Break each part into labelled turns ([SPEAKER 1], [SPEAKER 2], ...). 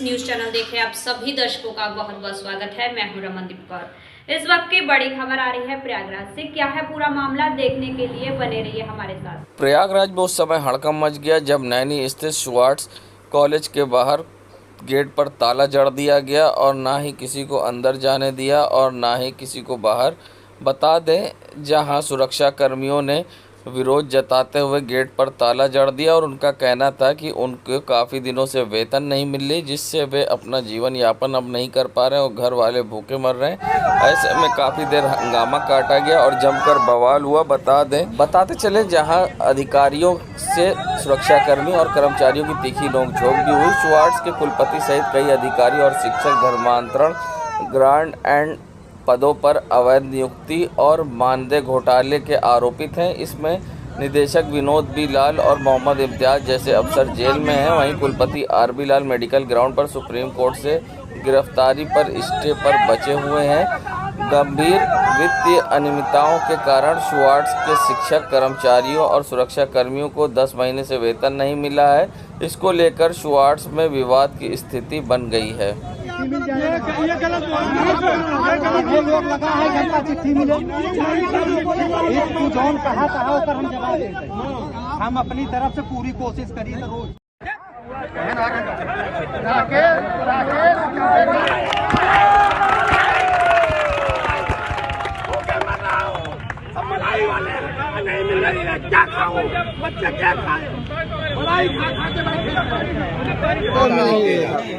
[SPEAKER 1] News channel देख रहे आप सभी दर्शकों का बहुत बहुत स्वागत है। मैं हूं रमनदीप कौर। इस वक्त की बड़ी खबर आ रही है प्रयागराज से। क्या है पूरा मामला, देखने के लिए बने रहिए हमारे साथ।
[SPEAKER 2] प्रयागराज में उस समय हड़कंप मच गया जब नैनी स्थित शुवार्ट्स कॉलेज के बाहर गेट पर ताला जड़ दिया गया और ना ही किसी को अंदर जाने दिया और ना ही किसी को बाहर। बता दें, जहां सुरक्षा कर्मियों ने विरोध जताते हुए गेट पर ताला जड़ दिया और उनका कहना था कि उनको काफ़ी दिनों से वेतन नहीं मिल रही, जिससे वे अपना जीवन यापन अब नहीं कर पा रहे हैं और घर वाले भूखे मर रहे हैं। ऐसे में काफ़ी देर हंगामा काटा गया और जमकर बवाल हुआ। बताते चले, जहां अधिकारियों से सुरक्षाकर्मी और कर्मचारियों की तीखी नोकझोंक भी हुई। शुवार्ट्स के कुलपति सहित कई अधिकारी और शिक्षक धर्मांतरण, ग्रांट एंड पदों पर अवैध नियुक्ति और मानदेय घोटाले के आरोपित हैं। इसमें निदेशक विनोद बी लाल और मोहम्मद इम्तियाज जैसे अफसर जेल में हैं। वहीं कुलपति आर.बी. लाल मेडिकल ग्राउंड पर सुप्रीम कोर्ट से गिरफ्तारी पर स्टे पर बचे हुए हैं। गंभीर वित्तीय अनियमितताओं के कारण शुवार्ट्स के शिक्षक, कर्मचारियों और सुरक्षा कर्मियों को 10 महीने से वेतन नहीं मिला है। इसको लेकर शुवार्ट्स में विवाद की स्थिति बन गई है।
[SPEAKER 3] हम अपनी तरफ से पूरी कोशिश करिए।
[SPEAKER 4] नहीं मिल रही है, क्या खाओ बच्चे, क्या खाए,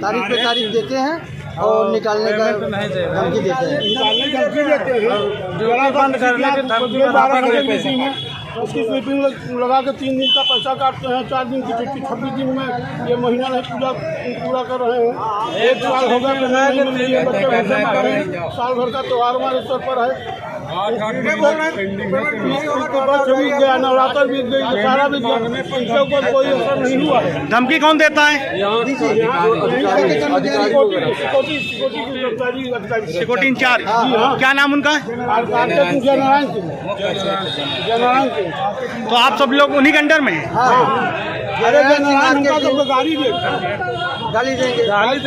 [SPEAKER 3] तारीख पे तारीख देते हैं और निकालने का धमकी देते हैं।
[SPEAKER 4] उसकी स्लीपिंग लगा के 3 दिन का पैसा काटते हैं, 4 दिन की छुट्टी, 26 दिन में ये महीना नहीं पूरा कर रहे हैं। 1 साल हो गया, बच्चे साल भर का त्योहार हमारे स्तर पर है। नवरात्र बीत गई, सारा बीत गया, कोई असर नहीं हुआ है।
[SPEAKER 3] धमकी कौन देता है? Security in charge. क्या नाम उनका?
[SPEAKER 4] जयनारायण सिंह।
[SPEAKER 3] तो आप सब लोग उन्हीं के अंडर में हैं?
[SPEAKER 4] अरे जयनारायण का तो गाड़ी गाली देंगे,
[SPEAKER 3] 8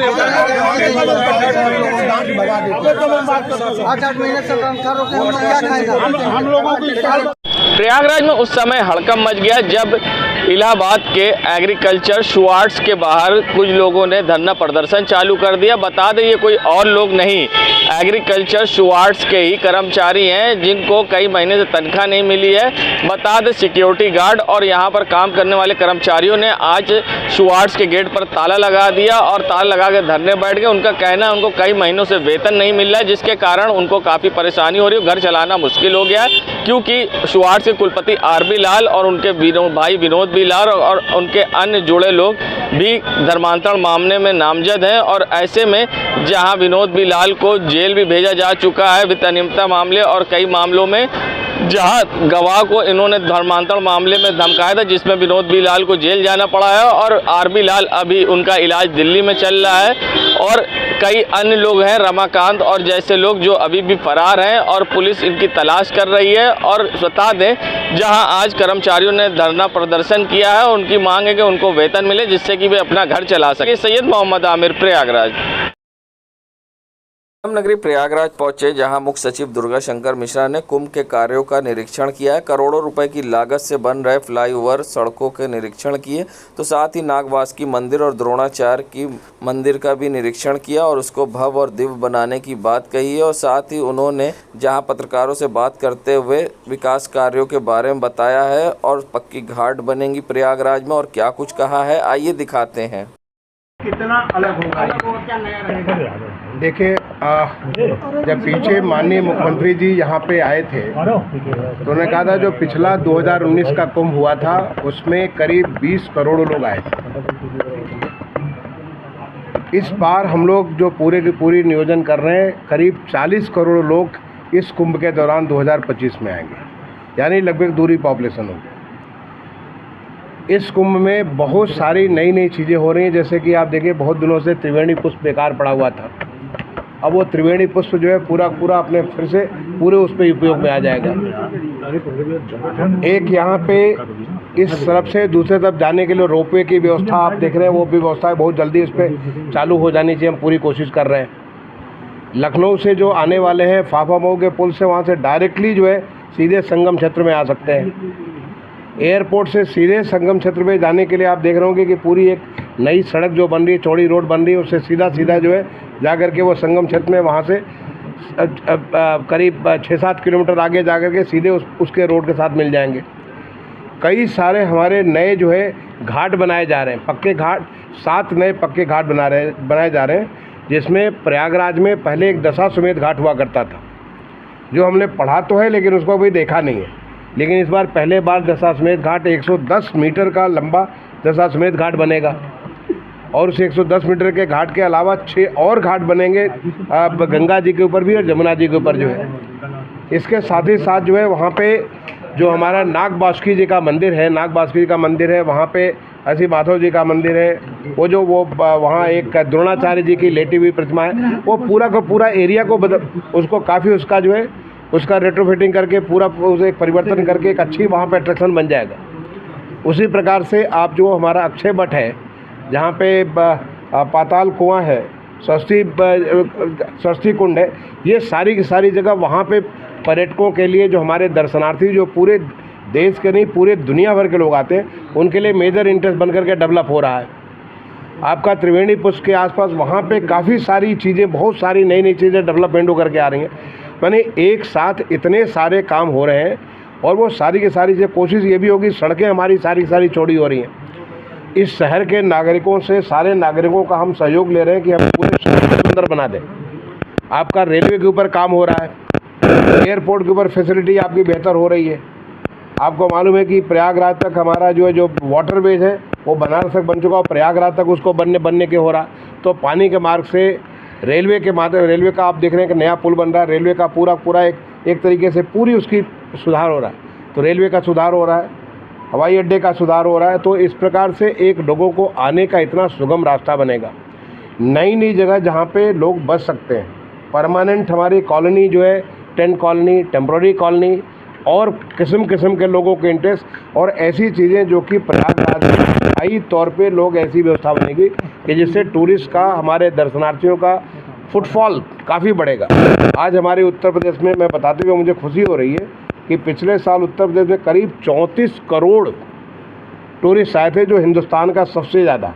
[SPEAKER 3] महीने से काम करो, क्या खाएगा
[SPEAKER 4] हम लोगों को।
[SPEAKER 2] प्रयागराज में उस समय हड़कंप मच गया जब इलाहाबाद के एग्रीकल्चर शुवार्ट्स के बाहर कुछ लोगों ने धरना प्रदर्शन चालू कर दिया। बता दें, ये कोई और लोग नहीं, एग्रीकल्चर शुवार्ट्स के ही कर्मचारी हैं जिनको कई महीने से तनख्वाह नहीं मिली है। बता दें, सिक्योरिटी गार्ड और यहाँ पर काम करने वाले कर्मचारियों ने आज शुवार्ट्स के गेट पर ताला लगा दिया और ताला लगा के धरने बैठ गए। उनका कहना है उनको कई महीनों से वेतन नहीं मिल रहा है, जिसके कारण उनको काफ़ी परेशानी हो रही है, घर चलाना मुश्किल हो गया है। क्योंकि शुवार्ट्स के कुलपति आर.बी. लाल और उनके भाई विनोद बी लाल और उनके अन्य जुड़े लोग भी धर्मांतरण मामले में नामजद हैं। और ऐसे में जहां विनोद बी लाल को जेल भी भेजा जा चुका है वित्त अनियमितता मामले और कई मामलों में, जहां गवाह को इन्होंने धर्मांतरण मामले में धमकाया था, जिसमें विनोद बी लाल को जेल जाना पड़ा है और आर.बी. लाल अभी उनका इलाज दिल्ली में चल रहा है। और कई अन्य लोग हैं, रमाकांत और जैसे लोग, जो अभी भी फरार हैं और पुलिस इनकी तलाश कर रही है। और बता दें, जहां आज कर्मचारियों ने धरना प्रदर्शन किया है, उनकी मांग है कि उनको वेतन मिले, जिससे कि वे अपना घर चला सके। सैयद मोहम्मद आमिर, प्रयागराज। नगरी प्रयागराज पहुंचे, जहां मुख्य सचिव दुर्गा शंकर मिश्रा ने कुंभ के कार्यों का निरीक्षण किया है। करोड़ों रुपए की लागत से बन रहे फ्लाईओवर, सड़कों के निरीक्षण किए, तो साथ ही नागवासुकी मंदिर और द्रोणाचार्य की मंदिर का भी निरीक्षण किया और उसको भव्य और दिव्य बनाने की बात कही है। और साथ ही उन्होंने जहां पत्रकारों से बात करते हुए विकास कार्यों के बारे में बताया है और पक्की घाट बनेंगी प्रयागराज में और क्या कुछ कहा है, आइए दिखाते हैं।
[SPEAKER 4] कितना अलग होगा देखिए, जब पीछे माननीय मुख्यमंत्री जी यहाँ पे आए थे तो उन्होंने कहा था जो पिछला 2019 का कुंभ हुआ था उसमें करीब 20 करोड़ लोग आए थे। इस बार हम लोग जो पूरे की पूरी नियोजन कर रहे हैं, करीब 40 करोड़ लोग इस कुंभ के दौरान 2025 में आएंगे, यानी लगभग दूरी पॉपुलेशन होगी। इस कुंभ में बहुत सारी नई नई चीज़ें हो रही हैं, जैसे कि आप देखिए बहुत दिनों से त्रिवेणी पुष्प बेकार पड़ा हुआ था। अब वो त्रिवेणी पुष्प जो है पूरा अपने फिर से पूरे उस पर उपयोग में आ जाएगा। एक यहाँ पे इस तरफ से दूसरे तरफ जाने के लिए रोपवे की व्यवस्था आप देख रहे हैं, वो भी व्यवस्था बहुत जल्दी इस पर चालू हो जानी चाहिए, हम पूरी कोशिश कर रहे हैं। लखनऊ से जो आने वाले हैं फाफा मऊ के पुल से, वहाँ से डायरेक्टली जो है सीधे संगम क्षेत्र में आ सकते हैं। एयरपोर्ट से सीधे संगम क्षेत्र में जाने के लिए आप देख रहे होंगे कि पूरी एक नई सड़क जो बन रही है, चौड़ी रोड बन रही है, उससे सीधा जो है जा कर के वो संगम क्षेत्र में वहाँ से करीब 6-7 किलोमीटर आगे जा कर के सीधे उसके रोड के साथ मिल जाएंगे। कई सारे हमारे नए जो है घाट बनाए जा रहे हैं, पक्के घाट, 7 नए पक्के घाट बनाए जा रहे हैं, जिसमें प्रयागराज में पहले एक दशाश्वमेध घाट हुआ करता था, जो हमने पढ़ा तो है लेकिन उसको अभी देखा नहीं है। लेकिन इस बार पहले बार दशाश्वमेध घाट 110 मीटर का लंबा दशाश्वमेध घाट बनेगा, और उस 110 मीटर के घाट के अलावा 6 और घाट बनेंगे गंगा जी के ऊपर भी और जमुना जी के ऊपर जो है। इसके साथ ही साथ जो है वहाँ पे जो हमारा नाग बासुकी जी का मंदिर है, वहाँ पे हसी माधव जी का मंदिर है, वो वहाँ एक द्रोणाचार्य जी की लेटी हुई प्रतिमा है, वो पूरा का पूरा एरिया को उसको काफ़ी उसका जो है उसका रेट्रोफिटिंग करके पूरा उसे परिवर्तन करके एक अच्छी वहाँ पे अट्रैक्शन बन जाएगा। उसी प्रकार से आप जो हमारा अक्षय वट है, जहाँ पे पाताल कुआं है, सरस्वती कुंड है, ये सारी की सारी जगह वहाँ पे पर्यटकों के लिए, जो हमारे दर्शनार्थी जो पूरे देश के नहीं पूरे दुनिया भर के लोग आते हैं, उनके लिए मेजर इंटरेस्ट बन करके डेवलप हो रहा है। आपका त्रिवेणी पुष्प के आसपास वहाँ पे काफ़ी सारी चीज़ें, बहुत सारी नई चीज़ें डेवलपमेंट होकर के आ रही हैं। यानी एक साथ इतने सारे काम हो रहे हैं, और वो सारी की सारी से कोशिश ये भी होगी, सड़कें हमारी सारी चौड़ी हो रही हैं। इस शहर के नागरिकों से, सारे नागरिकों का हम सहयोग ले रहे हैं कि हम पूरे शहर को सुंदर बना दें। आपका रेलवे के ऊपर काम हो रहा है, एयरपोर्ट के ऊपर फैसिलिटी आपकी बेहतर हो रही है। आपको मालूम है कि प्रयागराज तक हमारा जो वाटरवेज है वो बनारस तक बन चुका, और प्रयागराज तक उसको बनने के हो रहा। तो पानी के मार्ग से रेलवे के माध्यम, रेलवे का आप देख रहे हैं कि नया पुल बन रहा है, रेलवे का पूरा एक तरीके से पूरी उसकी सुधार हो रहा है। तो रेलवे का सुधार हो रहा है, हवाई अड्डे का सुधार हो रहा है। तो इस प्रकार से एक लोगों को आने का इतना सुगम रास्ता बनेगा। नई जगह जहाँ पे लोग बस सकते हैं, परमानेंट हमारी कॉलोनी जो है, टेंट कॉलोनी, टेम्प्रोरी कॉलोनी, और किस्म के लोगों के इंटरेस्ट, और ऐसी चीज़ें जो कि प्रयागराज में स्थायी तौर पे लोग ऐसी व्यवस्था बनेगी कि जिससे टूरिस्ट का, हमारे दर्शनार्थियों का फुटफॉल काफ़ी बढ़ेगा। आज हमारे उत्तर प्रदेश में, मैं बताते हुए मुझे खुशी हो रही है कि पिछले साल उत्तर प्रदेश में करीब 34 करोड़ टूरिस्ट आए थे, जो हिंदुस्तान का सबसे ज़्यादा।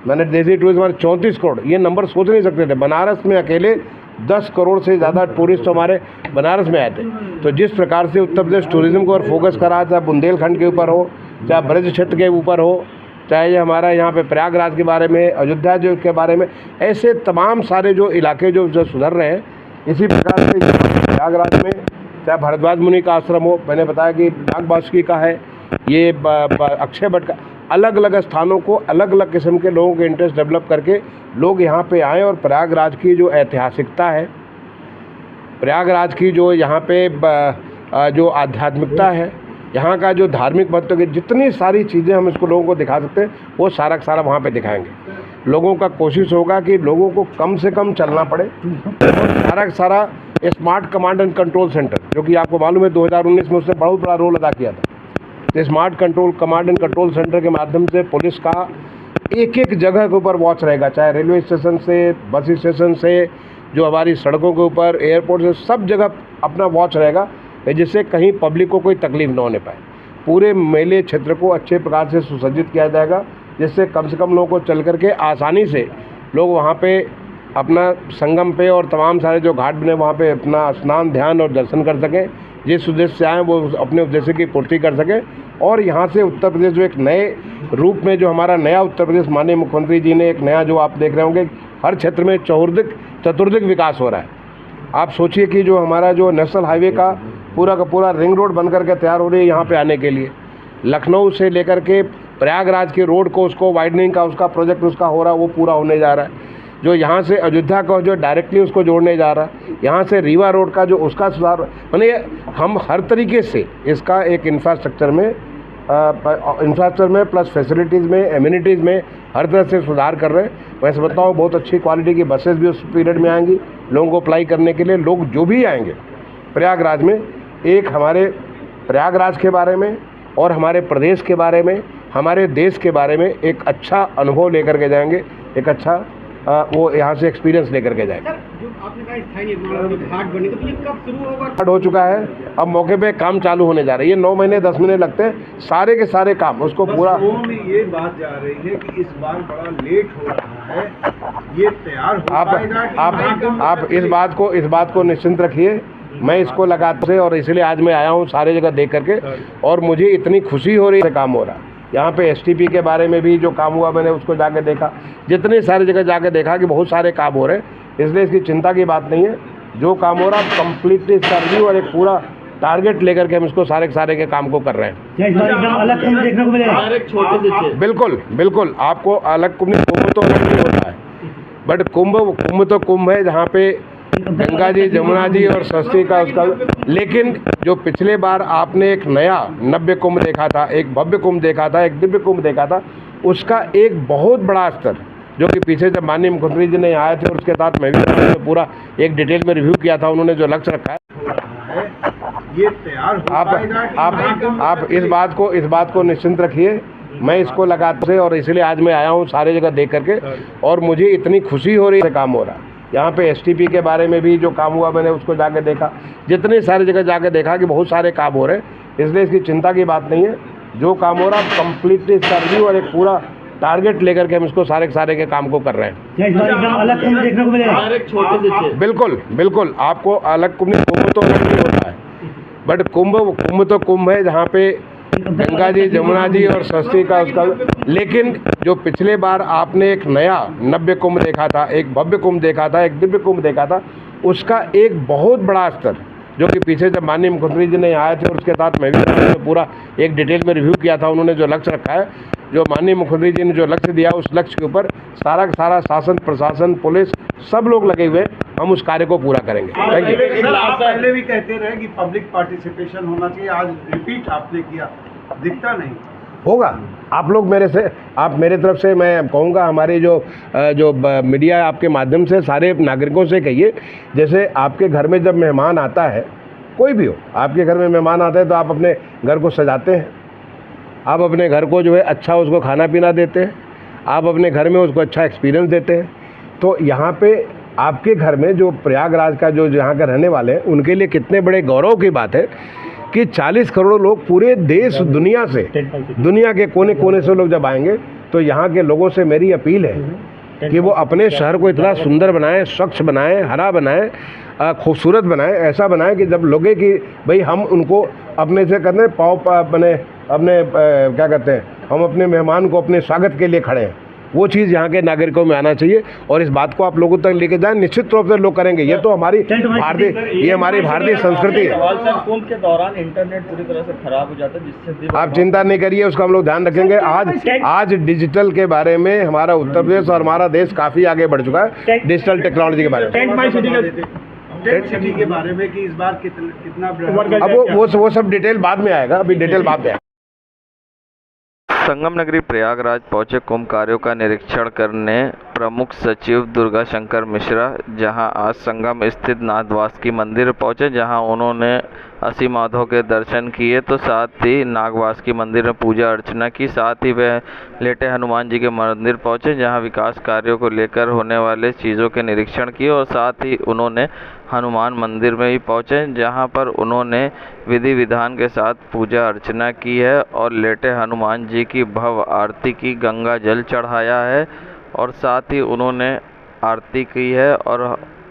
[SPEAKER 4] मैंने देसी टूरिस्ट हमारे 34 करोड़, ये नंबर सोच नहीं सकते थे। बनारस में अकेले 10 करोड़ से ज़्यादा टूरिस्ट हमारे बनारस में आए थे। तो जिस प्रकार से उत्तर प्रदेश टूरिज़्म को और फोकस करा, चाहे बुंदेलखंड के ऊपर हो, चाहे ब्रज क्षेत्र के ऊपर हो, चाहे ये हमारा यहाँ पे प्रयागराज के बारे में, अयोध्या जो के बारे में, ऐसे तमाम सारे जो इलाके जो सुधर रहे हैं। इसी प्रकार से प्रयागराज में चाहे भारद्वाज मुनि का आश्रम हो, मैंने बताया कि नाग बासुकी का है, ये अक्षय वट का, अलग अलग स्थानों को अलग अलग किस्म के लोगों के इंटरेस्ट डेवलप करके लोग यहाँ पे आएँ, और प्रयागराज की जो ऐतिहासिकता है, प्रयागराज की जो यहाँ पे जो आध्यात्मिकता है, यहाँ का जो धार्मिक महत्व की जितनी सारी चीज़ें हम इसको लोगों को दिखा सकते हैं, वो सारा का सारा वहाँ पे दिखाएंगे। लोगों का कोशिश होगा कि लोगों को कम से कम चलना पड़े। सारा का सारा smart command and control centre, जो कि आपको मालूम है 2019 में उसने बहुत बड़ा रोल अदा किया था। Smart command and control centre के माध्यम से पुलिस का एक जगह के ऊपर वॉच रहेगा, चाहे रेलवे स्टेशन से, बस स्टेशन से, जो हमारी सड़कों के ऊपर, एयरपोर्ट से, सब जगह अपना वॉच रहेगा, जिससे कहीं पब्लिक को कोई तकलीफ न होने पाए। पूरे मेले क्षेत्र को अच्छे प्रकार से सुसज्जित किया जाएगा, जिससे कम से कम लोगों को चल करके आसानी से लोग वहाँ पे अपना संगम पे और तमाम सारे जो घाट बने वहाँ पे अपना स्नान, ध्यान और दर्शन कर सकें। जिस उद्देश्य से आएँ वो अपने उद्देश्य की पूर्ति कर सकें, और यहाँ से उत्तर प्रदेश जो एक नए रूप में, जो हमारा नया उत्तर प्रदेश, माननीय मुख्यमंत्री जी ने एक नया, जो आप देख रहे होंगे, हर क्षेत्र में चतुर्दिक विकास हो रहा है। आप सोचिए कि जो हमारा जो नेशनल हाईवे का पूरा रिंग रोड बन करके तैयार हो रही है यहाँ पे आने के लिए, लखनऊ से लेकर के प्रयागराज के रोड को, उसको वाइडनिंग का उसका प्रोजेक्ट उसका हो रहा है, वो पूरा होने जा रहा है। जो यहाँ से अयोध्या का जो डायरेक्टली उसको जोड़ने जा रहा है, यहाँ से रीवा रोड का जो उसका सुधार, माने हम हर तरीके से इसका एक इंफ्रास्ट्रक्चर में प्लस फैसिलिटीज़ में, एम्यूनिटीज़ में हर तरह से सुधार कर रहे हैं। मैं समझता हूँ बहुत अच्छी क्वालिटी की बसेस भी उस पीरियड में आएंगी लोगों को अप्लाई करने के लिए। लोग जो भी आएंगे प्रयागराज में, एक हमारे प्रयागराज के बारे में, और हमारे प्रदेश के बारे में, हमारे देश के बारे में एक अच्छा अनुभव लेकर के जाएंगे, एक अच्छा वो यहाँ से एक्सपीरियंस लेकर के जाएंगे।
[SPEAKER 3] जो आपने कहा स्थायी निर्माण घाट बनेगा, तो ये कब शुरू होगा?
[SPEAKER 4] स्टार्ट हो चुका है, अब मौके पे काम चालू होने जा रहा है। ये 9 महीने 10 महीने लगते हैं, सारे के सारे काम उसको पूरा।
[SPEAKER 5] में ये बात जा रही है कि इस बार बड़ा लेट हो रहा है, ये तैयार हो पाएगा कि
[SPEAKER 4] आप इस बात को निश्चिंत रखिए। मैं इसको लगाते से, और इसलिए आज मैं आया हूँ सारे जगह देख करके, और मुझे इतनी खुशी हो रही है काम हो रहा है। यहाँ पे एसटीपी के बारे में भी जो काम हुआ, मैंने उसको जाके देखा, जितनी सारी जगह जाके देखा कि बहुत सारे काम हो रहे हैं, इसलिए इसकी चिंता की बात नहीं है। जो काम हो रहा है कम्प्लीटली सर्व्यू और एक पूरा टारगेट लेकर के हम इसको सारे के काम को कर रहे हैं।
[SPEAKER 3] अलग कुंभ देखने को मिलेगा?
[SPEAKER 4] बिल्कुल बिल्कुल, आपको अलग कुंभ तो अलग नहीं होता है, बट कुंभ तो कुंभ है जहाँ पे गंगा जी, जमुना जी और सरस्वती का उसका। लेकिन जो पिछले बार आपने एक नया नव्य कुंभ देखा था, एक भव्य कुंभ देखा था, एक दिव्य कुंभ देखा था, उसका एक बहुत बड़ा स्तर, जो कि पीछे जब माननीय मुख्यमंत्री जी ने आए थे और उसके साथ मैं भी पूरा एक डिटेल में रिव्यू किया था, उन्होंने जो लक्ष्य रखा है,
[SPEAKER 5] ये तैयार हो पाएगा।
[SPEAKER 4] आप इस बात को निश्चिंत रखिए। मैं इसको लगाते से, और इसलिए आज मैं आया हूँ सारे जगह देख करके, और मुझे इतनी खुशी हो रही है काम हो रहा है। यहाँ पे एसटीपी के बारे में भी जो काम हुआ, मैंने उसको जाके देखा, जितनी सारी जगह जाके देखा कि बहुत सारे काम हो रहे हैं, इसलिए इसकी चिंता की बात नहीं है। जो काम हो रहा है कम्प्लीटली सर्व्यू और एक पूरा टारगेट लेकर के हम इसको सारे के काम को कर रहे हैं।
[SPEAKER 3] अलग कुंभ देखने को मिलेगा?
[SPEAKER 4] बिल्कुल बिल्कुल, आपको अलग कुंभ तो अलग नहीं होता है, बट कुंभ तो कुंभ है जहाँ पे गंगा जी, जमुना जी और सरस्वती का उसका। लेकिन जो पिछले बार आपने एक नया नव्य कुंभ देखा था, एक भव्य कुंभ देखा था, एक दिव्य कुंभ देखा था, उसका एक बहुत बड़ा स्तर, जो कि पीछे जब माननीय मुख्यमंत्री जी ने आए थे और उसके साथ मैं भी पूरा एक डिटेल में रिव्यू किया था, उन्होंने जो लक्ष्य रखा है, जो माननीय मुख्यमंत्री जी ने जो लक्ष्य दिया, उस लक्ष्य के ऊपर सारा शासन, प्रशासन, पुलिस सब लोग लगे हुए, हम उस कार्य को पूरा करेंगे। Thank you.
[SPEAKER 5] आप पहले भी कहते रहे कि पब्लिक पार्टिसिपेशन होना चाहिए, आज रिपीट आपने किया, दिखता नहीं
[SPEAKER 4] होगा। आप लोग मेरे तरफ से मैं कहूँगा, हमारे जो मीडिया आपके माध्यम से सारे नागरिकों से कहिए, जैसे आपके घर में जब मेहमान आता है, कोई भी हो, आपके घर में मेहमान आता है तो आप अपने घर को सजाते हैं, आप अपने घर को जो है अच्छा उसको खाना पीना देते हैं, आप अपने घर में उसको अच्छा एक्सपीरियंस देते हैं। तो यहाँ पे आपके घर में जो प्रयागराज का जो यहाँ के रहने वाले हैं, उनके लिए कितने बड़े गौरव की बात है कि 40 करोड़ लोग पूरे देश दुनिया के कोने कोने से लोग जब आएंगे, तो यहाँ के लोगों से मेरी अपील है कि वो अपने शहर को इतना सुंदर बनाएं, स्वच्छ बनाएं, हरा बनाएं, खूबसूरत बनाएं, ऐसा बनाएं कि जब लगे कि भाई हम उनको अपने से करने अपने क्या कहते हैं, हम अपने मेहमान को अपने स्वागत के लिए खड़े हैं। वो चीज़ यहाँ के नागरिकों में आना चाहिए, और इस बात को आप लोगों तक लेके जाएं, निश्चित रूप से लोग करेंगे। ये तो हमारी भारतीय संस्कृति है।
[SPEAKER 2] कुंभ के दौरान इंटरनेट पूरी तरह से खराब हो जाता है, जिससे
[SPEAKER 4] आप चिंता नहीं करिए, उसका हम लोग ध्यान रखेंगे। आज डिजिटल के बारे में हमारा उत्तर प्रदेश और हमारा देश काफ़ी आगे बढ़ चुका है डिजिटल टेक्नोलॉजी के बारे में।
[SPEAKER 5] टेंट सिटी के बारे में कि इस बार कितना
[SPEAKER 4] अब वो सब डिटेल बाद में आएगा, अभी डिटेल बाद में आएगा।
[SPEAKER 2] संगम नगरी प्रयागराज पहुंचे कुंभ कार्यों का निरीक्षण करने प्रमुख सचिव दुर्गा शंकर मिश्रा, जहां आज संगम स्थित नागवासुकी मंदिर पहुंचे, जहां उन्होंने अस्सी माधव के दर्शन किए, तो साथ ही नागवासुकी मंदिर में पूजा अर्चना की। साथ ही वह लेटे हनुमान जी के मंदिर पहुंचे, जहां विकास कार्यों को लेकर होने वाले चीज़ों के निरीक्षण किए, और साथ ही उन्होंने हनुमान मंदिर में भी पहुंचे, जहां पर उन्होंने विधि विधान के साथ पूजा अर्चना की है और लेटे हनुमान जी की भव्य आरती की, गंगा जल चढ़ाया है, और साथ ही उन्होंने आरती की है और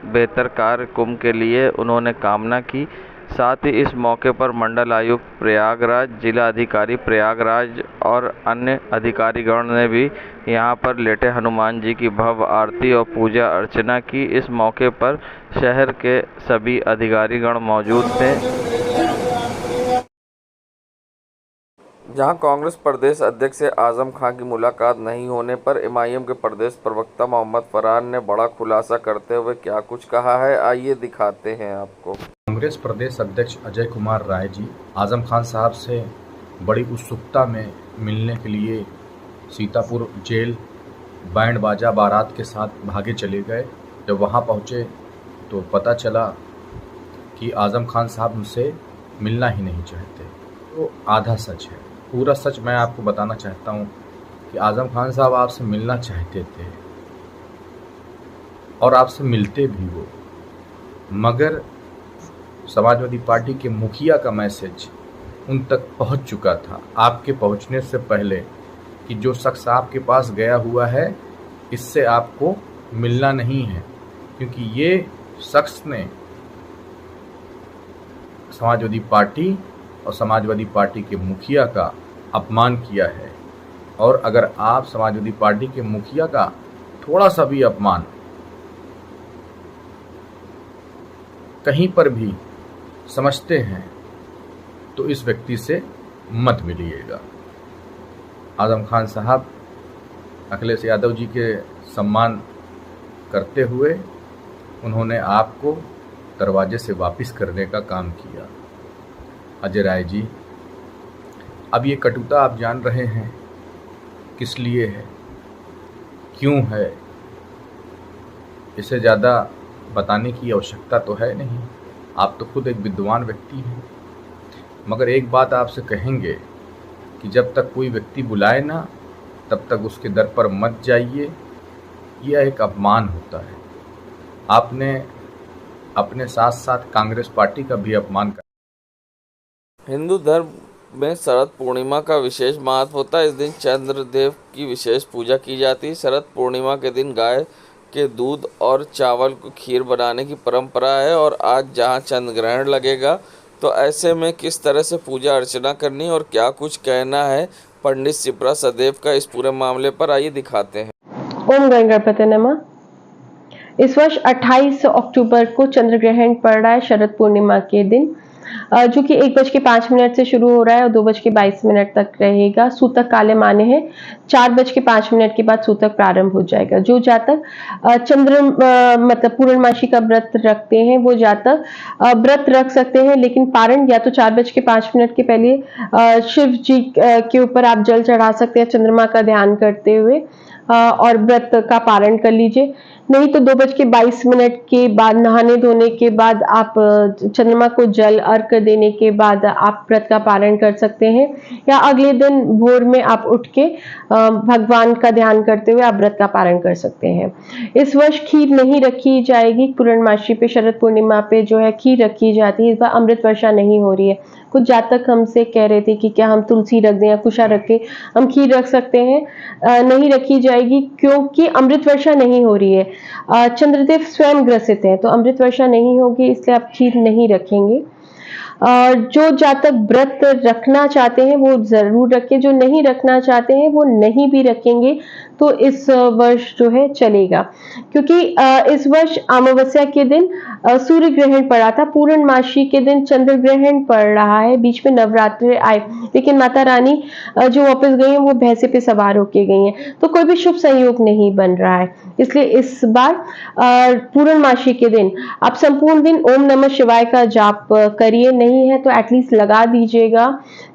[SPEAKER 2] बेहतर कार्य कुंभ के लिए उन्होंने कामना की। साथ ही इस मौके पर मंडल आयुक्त प्रयागराज, जिला अधिकारी प्रयागराज और अन्य अधिकारीगण ने भी यहां पर लेटे हनुमान जी की भव्य आरती और पूजा अर्चना की। इस मौके पर शहर के सभी अधिकारीगण मौजूद थे। जहां कांग्रेस प्रदेश अध्यक्ष से आजम खान की मुलाकात नहीं होने पर एमआईएम के प्रदेश प्रवक्ता मोहम्मद फरहान ने बड़ा खुलासा करते हुए क्या कुछ कहा है, आइए दिखाते हैं आपको।
[SPEAKER 6] कांग्रेस प्रदेश अध्यक्ष अजय कुमार राय जी आजम खान साहब से बड़ी उत्सुकता में मिलने के लिए सीतापुर जेल बैंड बाजा बारात के साथ भागे चले गए। जब वहां पहुंचे तो पता चला कि आजम खान साहब उनसे मिलना ही नहीं चाहते। तो आधा सच है। पूरा सच मैं आपको बताना चाहता हूँ कि आज़म खान साहब आपसे मिलना चाहते थे और आपसे मिलते भी वो, मगर समाजवादी पार्टी के मुखिया का मैसेज उन तक पहुंच चुका था आपके पहुंचने से पहले कि जो शख्स आपके पास गया हुआ है इससे आपको मिलना नहीं है, क्योंकि ये शख्स ने समाजवादी पार्टी और समाजवादी पार्टी के मुखिया का अपमान किया है। और अगर आप समाजवादी पार्टी के मुखिया का थोड़ा सा भी अपमान कहीं पर भी समझते हैं तो इस व्यक्ति से मत मिलिएगा। आज़म खान साहब अखिलेश यादव जी के सम्मान करते हुए उन्होंने आपको दरवाजे से वापस करने का काम किया। अजय राय जी, अब ये कटुता आप जान रहे हैं किस लिए है, क्यों है, इससे ज़्यादा बताने की आवश्यकता तो है नहीं। आप तो खुद एक विद्वान व्यक्ति हैं, मगर एक बात आपसे कहेंगे कि जब तक कोई व्यक्ति बुलाए ना तब तक उसके दर पर मत जाइए, यह एक अपमान होता है। आपने अपने साथ साथ कांग्रेस पार्टी का भी अपमान कर।
[SPEAKER 7] हिंदू धर्म में शरद पूर्णिमा का विशेष महत्व होता है। इस दिन चंद्रदेव की विशेष पूजा की जाती है। शरद पूर्णिमा के दिन गाय के दूध और चावल को खीर बनाने की परंपरा है। और आज जहां चंद्र ग्रहण लगेगा तो ऐसे में किस तरह से पूजा अर्चना करनी और क्या कुछ कहना है पंडित शिप्रा सदेव का इस पूरे मामले पर, आइए दिखाते हैं।
[SPEAKER 8] ओम गणपति नमः। इस वर्ष 28 अक्टूबर को चंद्र ग्रहण पड़ रहा है शरद पूर्णिमा के दिन, जो कि 1:05 से शुरू हो रहा है और 2:22 तक रहेगा। सूतक काले माने हैं। 4:05 के बाद सूतक प्रारंभ हो जाएगा। जो जातक चंद्र मतलब पूर्णमासी का व्रत रखते हैं वो जातक व्रत रख सकते हैं, लेकिन पारण या तो 4:05 के पहले शिव जी के ऊपर आप जल चढ़ा सकते हैं चंद्रमा का ध्यान करते हुए, और व्रत का पारण कर लीजिए। नहीं तो 2:22 के बाद नहाने धोने के बाद आप चंद्रमा को जल अर्घ देने के बाद आप व्रत का पारण कर सकते हैं, या अगले दिन भोर में आप उठ के भगवान का ध्यान करते हुए आप व्रत का पारण कर सकते हैं। इस वर्ष खीर नहीं रखी जाएगी। पूर्णमासी पे शरद पूर्णिमा पे जो है खीर रखी जाती है। इस बार अमृत वर्षा नहीं हो रही है। कुछ जातक हमसे कह रहे थे कि क्या हम तुलसी रख दें या कुशा रख के हम खीर रख सकते हैं। नहीं रखी जाएगी क्योंकि अमृत वर्षा नहीं हो रही है। चंद्रदेव स्वयं ग्रसित है तो अमृत वर्षा नहीं होगी, इसलिए आप खीर नहीं रखेंगे। जो जातक व्रत रखना चाहते हैं वो जरूर रखें, जो नहीं रखना चाहते हैं वो नहीं भी रखेंगे तो इस वर्ष जो है चलेगा, क्योंकि इस वर्ष अमावस्या के दिन सूर्य ग्रहण पड़ा था, पूर्णमासी के दिन चंद्र ग्रहण पड़ रहा है, बीच में नवरात्र आए, लेकिन माता रानी जो वापस गई हैं वो भैंसे पे सवार होके गई हैं, तो कोई भी शुभ संयोग नहीं बन रहा है। इसलिए इस बार पूर्णमासी के दिन आप संपूर्ण दिन ओम नमः शिवाय का जाप करिए, नहीं है तो एटलीस्ट लगा दीजिएगा,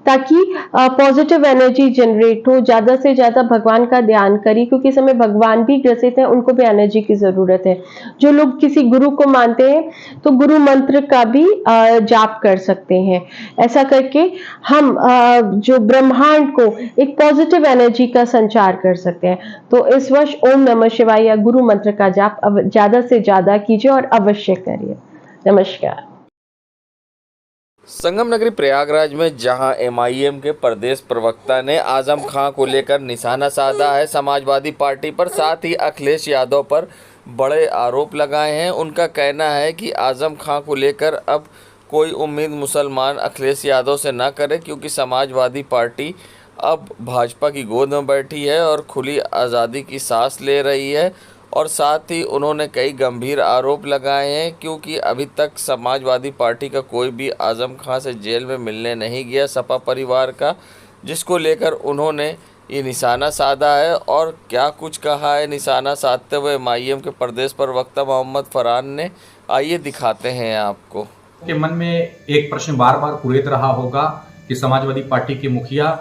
[SPEAKER 8] ताकि पॉजिटिव एनर्जी जनरेट हो। ज्यादा से ज्यादा भगवान का ध्यान करिए, क्योंकि इस समय भगवान भी ग्रसित हैं, उनको भी एनर्जी की जरूरत है। जो लोग किसी गुरु को मानते हैं तो गुरु मंत्र का भी जाप कर सकते हैं। ऐसा करके हम जो ब्रह्मांड को एक पॉजिटिव एनर्जी का संचार कर सकते हैं। तो इस वर्ष ओम नमः शिवाय या गुरु मंत्र का जाप ज्यादा से ज्यादा कीजिए और अवश्य करिए। नमस्कार।
[SPEAKER 7] संगम नगरी प्रयागराज में जहां एमआईएम के प्रदेश प्रवक्ता ने आजम खां को लेकर निशाना साधा है समाजवादी पार्टी पर, साथ ही अखिलेश यादव पर बड़े आरोप लगाए हैं। उनका कहना है कि आजम खां को लेकर अब कोई उम्मीद मुसलमान अखिलेश यादव से ना करे, क्योंकि समाजवादी पार्टी अब भाजपा की गोद में बैठी है और खुली आज़ादी की सांस ले रही है। और साथ ही उन्होंने कई गंभीर आरोप लगाए हैं, क्योंकि अभी तक समाजवादी पार्टी का कोई भी आजम खां से जेल में मिलने नहीं गया सपा परिवार का, जिसको लेकर उन्होंने ये निशाना साधा है। और क्या कुछ कहा है निशाना साधते हुए एमआईएम के प्रदेश प्रवक्ता मोहम्मद फरहान ने, आइए दिखाते हैं आपको।
[SPEAKER 9] के मन में एक प्रश्न बार बार कुरेद रहा होगा कि समाजवादी पार्टी के मुखिया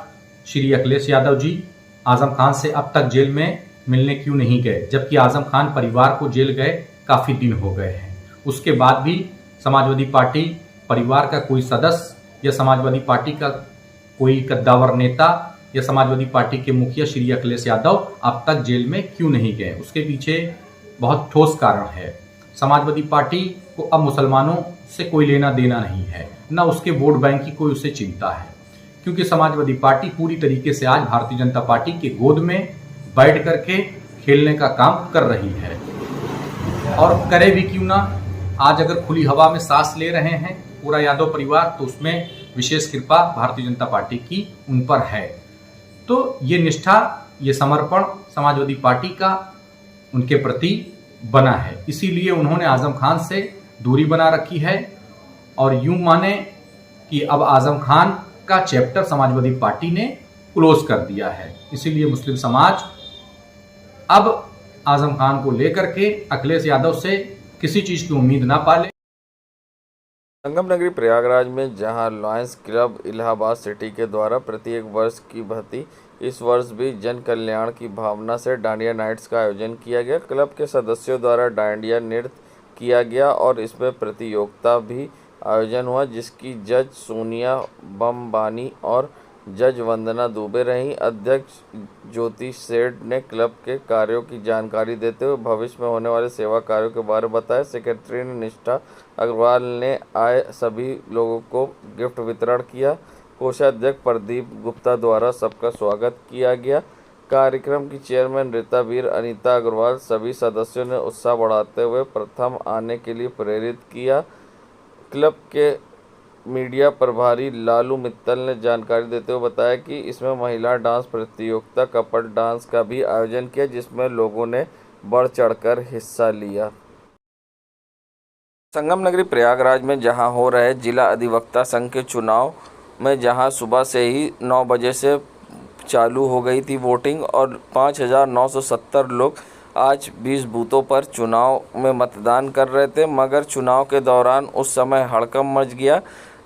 [SPEAKER 9] श्री अखिलेश यादव जी आजम खान से अब तक जेल में मिलने क्यों नहीं गए, जबकि आजम खान परिवार को जेल गए काफी दिन हो गए हैं। उसके बाद भी समाजवादी पार्टी परिवार का कोई सदस्य या समाजवादी पार्टी का कोई कद्दावर नेता या समाजवादी पार्टी के मुखिया श्री अखिलेश यादव अब तक जेल में क्यों नहीं गए। उसके पीछे बहुत ठोस कारण है। समाजवादी पार्टी को अब मुसलमानों से कोई लेना देना नहीं है, न उसके वोट बैंक की कोई उसे चिंता है, क्योंकि समाजवादी पार्टी पूरी तरीके से आज भारतीय जनता पार्टी के गोद में बैठ करके खेलने का काम कर रही है। और करे भी क्यों ना, आज अगर खुली हवा में सांस ले रहे हैं पूरा यादव परिवार, तो उसमें विशेष कृपा भारतीय जनता पार्टी की उन पर है। तो ये निष्ठा, ये समर्पण समाजवादी पार्टी का उनके प्रति बना है, इसीलिए उन्होंने आजम खान से दूरी बना रखी है। और यूं माने कि अब आजम खान का चैप्टर समाजवादी पार्टी ने क्लोज कर दिया है। इसीलिए मुस्लिम समाज अब आजम खान को लेकर के अखिलेश यादव से किसी चीज की उम्मीद ना पाले।
[SPEAKER 7] संगम नगरी प्रयागराज में जहां लॉयंस क्लब इलाहाबाद सिटी के द्वारा प्रत्येक वर्ष की भांति इस वर्ष भी जन कल्याण की भावना से डांडिया नाइट्स का आयोजन किया गया। क्लब के सदस्यों द्वारा डांडिया नृत्य किया गया और इसमें प्रतियोगिता भी आयोजन हुआ, जिसकी जज सोनिया बमबानी और जज वंदना दुबे रहीं। अध्यक्ष ज्योति सेठ ने क्लब के कार्यों की जानकारी देते हुए भविष्य में होने वाले सेवा कार्यों के बारे में बताया। सेक्रेटरी ने निष्ठा अग्रवाल ने आए सभी लोगों को गिफ्ट वितरण किया। कोषाध्यक्ष प्रदीप गुप्ता द्वारा सबका स्वागत किया गया। कार्यक्रम की चेयरमैन रीतावीर अनीता अग्रवाल सभी सदस्यों ने उत्साह बढ़ाते हुए प्रथम आने के लिए प्रेरित किया। क्लब के मीडिया प्रभारी लालू मित्तल ने जानकारी देते हुए बताया कि इसमें महिला डांस प्रतियोगिता कपल डांस का भी आयोजन किया, जिसमें लोगों ने बढ़ चढ़कर हिस्सा लिया। संगम नगरी प्रयागराज में जहां हो रहे जिला अधिवक्ता संघ के चुनाव में जहां सुबह से ही 9 बजे से चालू हो गई थी वोटिंग और 5,970 लोग आज 20 बूथों पर चुनाव में मतदान कर रहे थे, मगर चुनाव के दौरान उस समय हड़कंप मच गया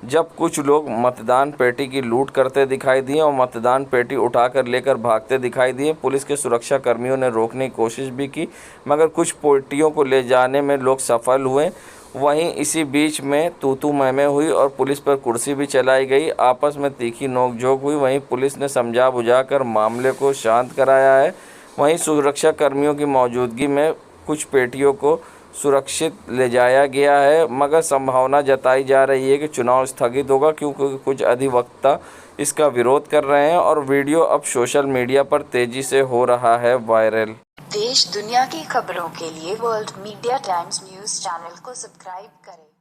[SPEAKER 7] जब कुछ लोग मतदान पेटी की लूट करते दिखाई दिए और मतदान पेटी उठाकर लेकर भागते दिखाई दिए। पुलिस के सुरक्षा कर्मियों ने रोकने की कोशिश भी की, मगर कुछ पेटियों को ले जाने में लोग सफल हुए। वहीं इसी बीच में तू मैं हुई और पुलिस पर कुर्सी भी चलाई गई। आपस में तीखी नोकझोंक हुई। वहीं पुलिस ने समझा बुझाकर मामले को शांत कराया है। वहीं सुरक्षा कर्मियों की मौजूदगी में कुछ पेटियों को सुरक्षित ले जाया गया है, मगर संभावना जताई जा रही है कि चुनाव स्थगित होगा, क्योंकि कुछ अधिवक्ता इसका विरोध कर रहे हैं और वीडियो अब सोशल मीडिया पर तेजी से हो रहा है वायरल।
[SPEAKER 10] देश दुनिया की खबरों के लिए world media times news channel को सब्सक्राइब करें।